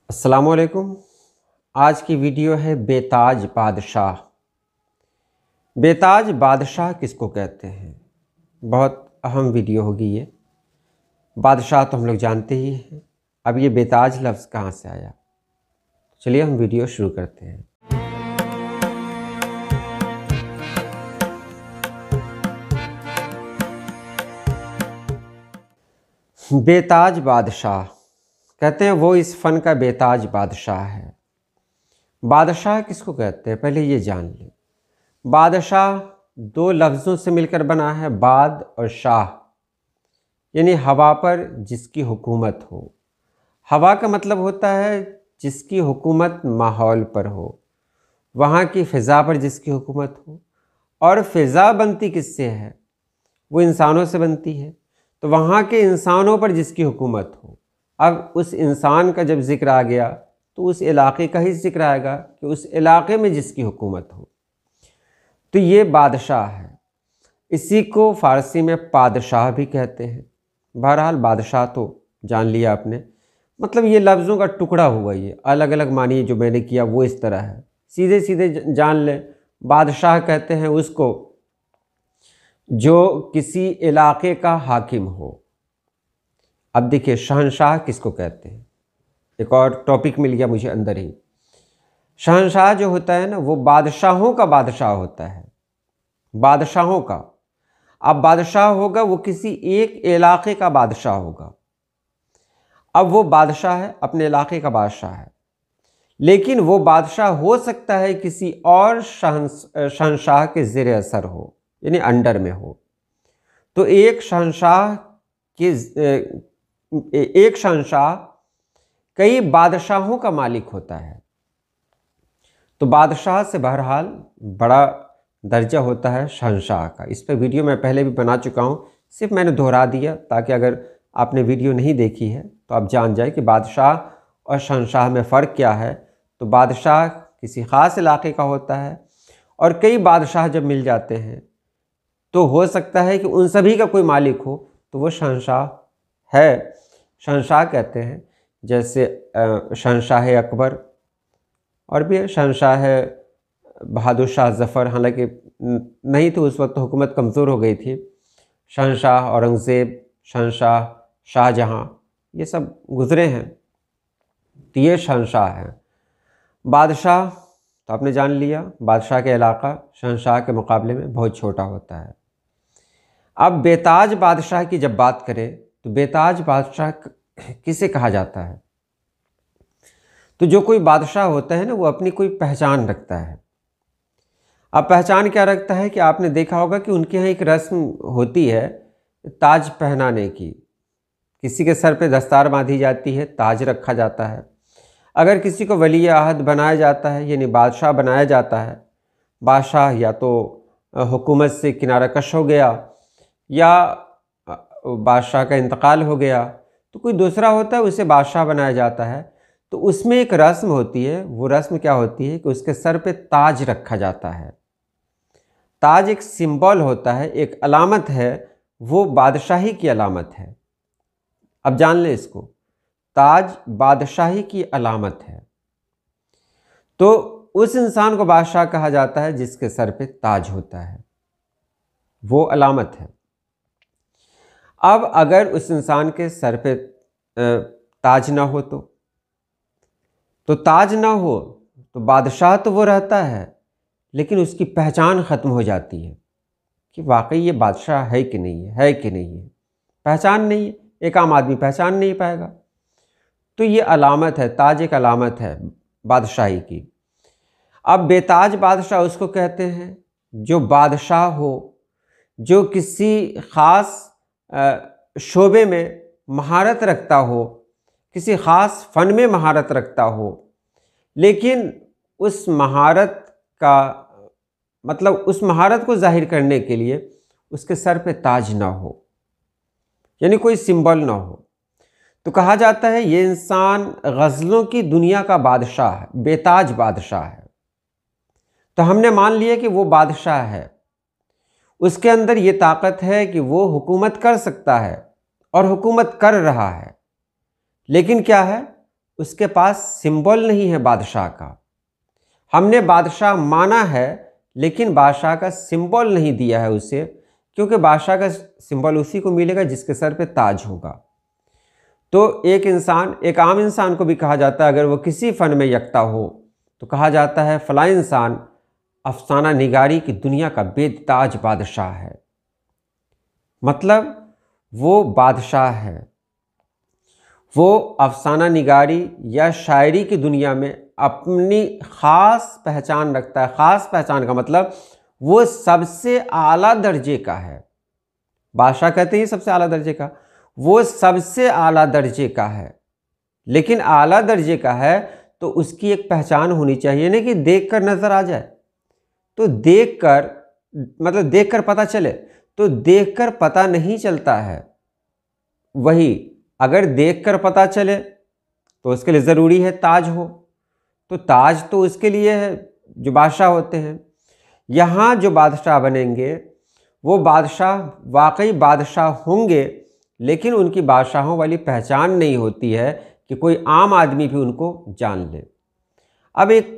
अस्सलाम वालेकुम। आज की वीडियो है बेताज बादशाह। बेताज बादशाह किसको कहते हैं? बहुत अहम वीडियो होगी ये। बादशाह तो हम लोग जानते ही हैं, अब ये बेताज लफ्ज़ कहाँ से आया? चलिए हम वीडियो शुरू करते हैं। बेताज बादशाह कहते हैं वो इस फ़न का बेताज बादशाह है। बादशाह किसको कहते हैं पहले ये जान लें। बादशाह दो लफ्ज़ों से मिलकर बना है, बाद और शाह, यानी हवा पर जिसकी हुकूमत हो। हवा का मतलब होता है जिसकी हुकूमत माहौल पर हो, वहाँ की फ़िज़ा पर जिसकी हुकूमत हो। और फ़िज़ा बनती किससे है? वो इंसानों से बनती है, तो वहाँ के इंसानों पर जिसकी हुकूमत हो। अब उस इंसान का जब ज़िक्र आ गया तो उस इलाक़े का ही ज़िक्र आएगा कि उस इलाक़े में जिसकी हुकूमत हो। तो ये बादशाह है। इसी को फ़ारसी में पादशाह भी कहते हैं। बहरहाल बादशाह तो जान लिया आपने, मतलब ये लफ्ज़ों का टुकड़ा हुआ, ये अलग अलग मानिए जो मैंने किया वो इस तरह है। सीधे सीधे जान लें, बादशाह कहते हैं उसको जो किसी इलाक़े का हाकिम हो। अब देखिए शहंशाह किसको कहते हैं, एक और टॉपिक मिल गया मुझे अंदर ही। शहंशाह जो होता है ना, वो बादशाहों का बादशाह होता है, बादशाहों का। अब बादशाह होगा वो किसी एक इलाक़े का बादशाह होगा। अब वो बादशाह है, अपने इलाक़े का बादशाह है, लेकिन वो बादशाह हो सकता है किसी और शहंशाह के ज़ेर असर हो, यानी अंडर में हो। तो एक शहंशाह कई बादशाहों का मालिक होता है। तो बादशाह से बहरहाल बड़ा दर्जा होता है शहंशाह का। इस पर वीडियो मैं पहले भी बना चुका हूँ, सिर्फ मैंने दोहरा दिया ताकि अगर आपने वीडियो नहीं देखी है तो आप जान जाए कि बादशाह और शहंशाह में फ़र्क क्या है। तो बादशाह किसी ख़ास इलाक़े का होता है, और कई बादशाह जब मिल जाते हैं तो हो सकता है कि उन सभी का कोई मालिक हो, तो वो शहंशाह है, शहंशाह कहते हैं। जैसे शहंशाह अकबर, और भी शहंशाह बहादुर शाह ज़फ़र, हालांकि नहीं तो उस वक्त हुकूमत कमज़ोर हो गई थी। शहंशाह औरंगज़ेब, शहंशाह शाहजहाँ, ये सब गुज़रे हैं। तो ये शहंशाह हैं। बादशाह तो आपने जान लिया, बादशाह का इलाक़ा शहंशाह के मुकाबले में बहुत छोटा होता है। अब बेताज बादशाह की जब बात करें तो बेताज बादशाह किसे कहा जाता है? तो जो कोई बादशाह होता है ना, वो अपनी कोई पहचान रखता है। अब पहचान क्या रखता है कि आपने देखा होगा कि उनके यहाँ एक रस्म होती है ताज पहनाने की। किसी के सर पे दस्तार बांधी जाती है, ताज रखा जाता है। अगर किसी को वली अहद बनाया जाता है, यानी बादशाह बनाया जाता है, बादशाह या तो हुकूमत से किनारा कश हो गया या बादशाह का इंतकाल हो गया, तो कोई दूसरा होता है उसे बादशाह बनाया जाता है। तो उसमें एक रस्म होती है। वो रस्म क्या होती है कि उसके सर पे ताज रखा जाता है। ताज एक सिंबल होता है, एक अलामत है, वो बादशाही की अलामत है। अब जान लें इसको, ताज बादशाही की अलामत है। तो उस इंसान को बादशाह कहा जाता है जिसके सर पे ताज होता है, वो अलामत है। अब अगर उस इंसान के सर पे ताज ना हो तो ताज ना हो तो बादशाह तो वो रहता है, लेकिन उसकी पहचान ख़त्म हो जाती है कि वाकई ये बादशाह है कि नहीं है कि नहीं है। पहचान नहीं है, एक आम आदमी पहचान नहीं पाएगा। तो ये अलामत है, ताज एक अलामत है बादशाही की। अब बेताज बादशाह उसको कहते हैं जो बादशाह हो, जो किसी ख़ास शोबे में महारत रखता हो, किसी ख़ास फ़न में महारत रखता हो, लेकिन उस महारत का मतलब उस महारत को ज़ाहिर करने के लिए उसके सर पे ताज ना हो, यानी कोई सिंबल ना हो। तो कहा जाता है ये इंसान गज़लों की दुनिया का बादशाह है, बेताज बादशाह है। तो हमने मान लिया कि वो बादशाह है, उसके अंदर ये ताकत है कि वो हुकूमत कर सकता है और हुकूमत कर रहा है। लेकिन क्या है, उसके पास सिंबल नहीं है बादशाह का। हमने बादशाह माना है लेकिन बादशाह का सिंबल नहीं दिया है उसे, क्योंकि बादशाह का सिंबल उसी को मिलेगा जिसके सर पे ताज होगा। तो एक आम इंसान को भी कहा जाता है, अगर वो किसी फ़न में यकता हो तो कहा जाता है फ़लाँ इंसान अफसाना निगारी की दुनिया का बेताज बादशाह है। मतलब वो बादशाह है, वो अफसाना निगारी या शायरी की दुनिया में अपनी ख़ास पहचान रखता है। ख़ास पहचान का मतलब वो सबसे आला दर्जे का है। बादशाह कहते हैं सबसे आला दर्जे का, वो सबसे आला दर्जे का है। लेकिन आला दर्जे का है तो उसकी एक पहचान होनी चाहिए, नहीं कि देखकर नज़र आ जाए। तो देखकर मतलब देखकर पता चले, तो देखकर पता नहीं चलता है। वही अगर देखकर पता चले तो उसके लिए ज़रूरी है ताज हो, तो ताज तो उसके लिए है जो बादशाह होते हैं। यहाँ जो बादशाह बनेंगे वो बादशाह वाकई बादशाह होंगे, लेकिन उनकी बादशाहों वाली पहचान नहीं होती है कि कोई आम आदमी भी उनको जान ले। अब एक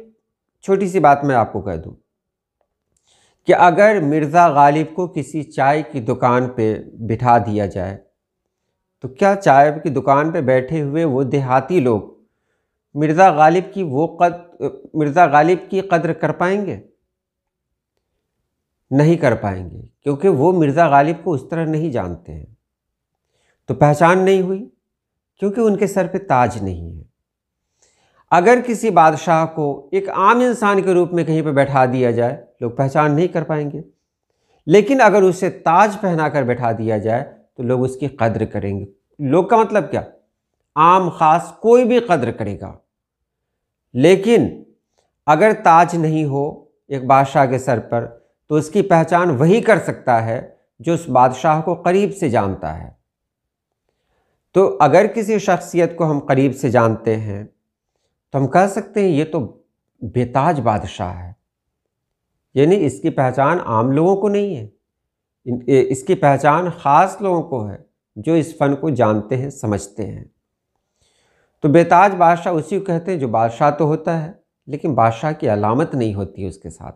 छोटी सी बात मैं आपको कह दूं कि अगर मिर्ज़ा गालिब को किसी चाय की दुकान पे बिठा दिया जाए तो क्या चाय की दुकान पे बैठे हुए वो देहाती लोग मिर्ज़ा गालिब की कद्र कर पाएंगे? नहीं कर पाएंगे, क्योंकि वो मिर्ज़ा गालिब को उस तरह नहीं जानते हैं। तो पहचान नहीं हुई, क्योंकि उनके सर पे ताज नहीं है। अगर किसी बादशाह को एक आम इंसान के रूप में कहीं पे बैठा दिया जाए, लोग पहचान नहीं कर पाएंगे। लेकिन अगर उसे ताज पहना कर बैठा दिया जाए तो लोग उसकी कद्र करेंगे। लोग का मतलब क्या? आम खास कोई भी कद्र करेगा। लेकिन अगर ताज नहीं हो एक बादशाह के सर पर, तो उसकी पहचान वही कर सकता है जो उस बादशाह को करीब से जानता है। तो अगर किसी शख्सियत को हम करीब से जानते हैं तो हम कह सकते हैं ये तो बेताज बादशाह है। यानी इसकी पहचान आम लोगों को नहीं है, इसकी पहचान ख़ास लोगों को है जो इस फ़न को जानते हैं, समझते हैं। तो बेताज बादशाह उसी को कहते हैं जो बादशाह तो होता है लेकिन बादशाह की अलामत नहीं होती है उसके साथ।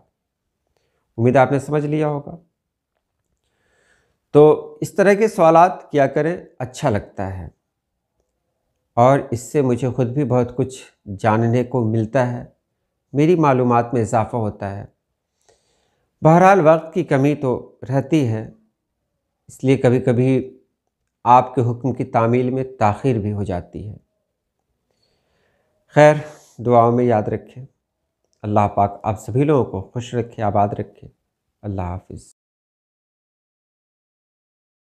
उम्मीद आपने समझ लिया होगा। तो इस तरह के सवालात किया करें, अच्छा लगता है और इससे मुझे ख़ुद भी बहुत कुछ जानने को मिलता है, मेरी मालूमात में इजाफ़ा होता है। बहरहाल वक्त की कमी तो रहती है, इसलिए कभी कभी आपके हुक्म की तामील में ताख़ीर भी हो जाती है। खैर, दुआओं में याद रखें। अल्लाह पाक आप सभी लोगों को खुश रखे, आबाद रखे। अल्लाह हाफ़िज़।